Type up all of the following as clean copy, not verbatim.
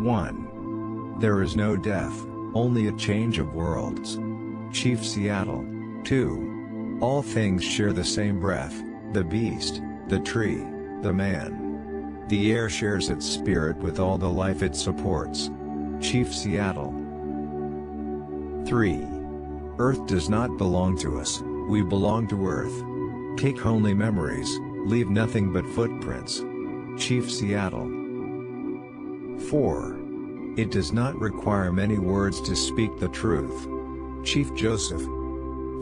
1. There is no death, only a change of worlds. Chief Seattle. 2. All things share the same breath, the beast, the tree, the man. The air shares its spirit with all the life it supports. Chief Seattle. 3. Earth does not belong to us, we belong to Earth. Take only memories, leave nothing but footprints. Chief Seattle. 4. It does not require many words to speak the truth. Chief Joseph.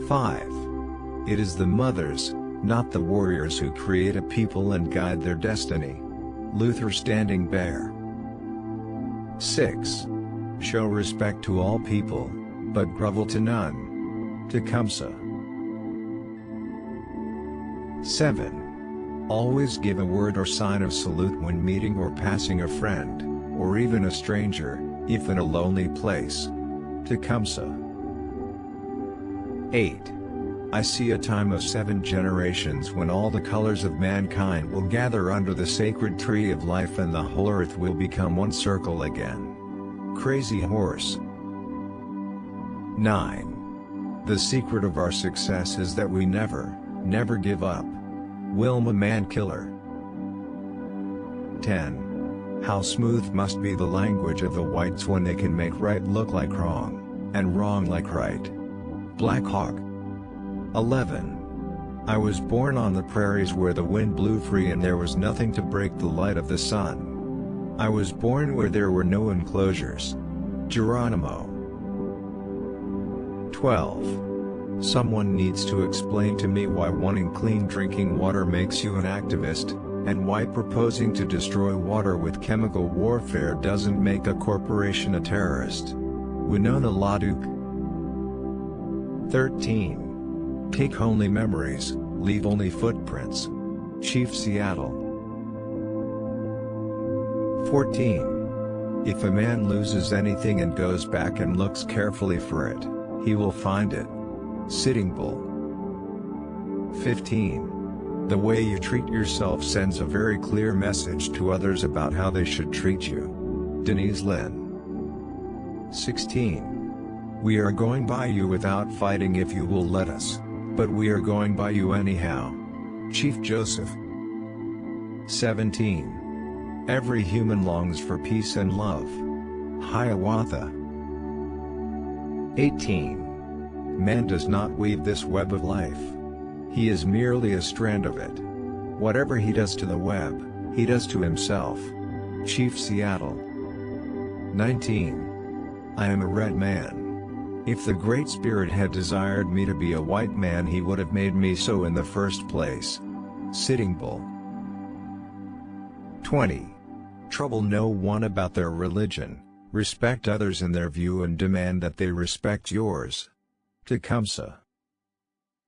5. It is the mothers, not the warriors, who create a people and guide their destiny. Luther Standing Bear. 6. Show respect to all people, but grovel to none. Tecumseh. 7. Always give a word or sign of salute when meeting or passing a friend, or even a stranger, if in a lonely place. Tecumseh. 8. I see a time of 7 generations when all the colors of mankind will gather under the sacred tree of life and the whole earth will become one circle again. Crazy Horse. 9. The secret of our success is that we never give up. Wilma Mankiller. 10. How smooth must be the language of the whites when they can make right look like wrong, and wrong like right. Black Hawk. 11. I was born on the prairies where the wind blew free and there was nothing to break the light of the sun. I was born where there were no enclosures. Geronimo. 12. Someone needs to explain to me why wanting clean drinking water makes you an activist, and why proposing to destroy water with chemical warfare doesn't make a corporation a terrorist. Winona LaDuke. 13. Take only memories, leave only footprints. Chief Seattle. 14. If a man loses anything and goes back and looks carefully for it, he will find it. Sitting Bull. 15. The way you treat yourself sends a very clear message to others about how they should treat you. Denise Lynn. 16. We are going by you without fighting if you will let us, but we are going by you anyhow. Chief Joseph. 17. Every human longs for peace and love. Hiawatha. 18. Man does not weave this web of life. He is merely a strand of it. Whatever he does to the web, he does to himself. Chief Seattle. 19. I am a red man. If the Great Spirit had desired me to be a white man, he would have made me so in the first place. Sitting Bull. 20. Trouble no one about their religion, respect others in their view and demand that they respect yours. Tecumseh.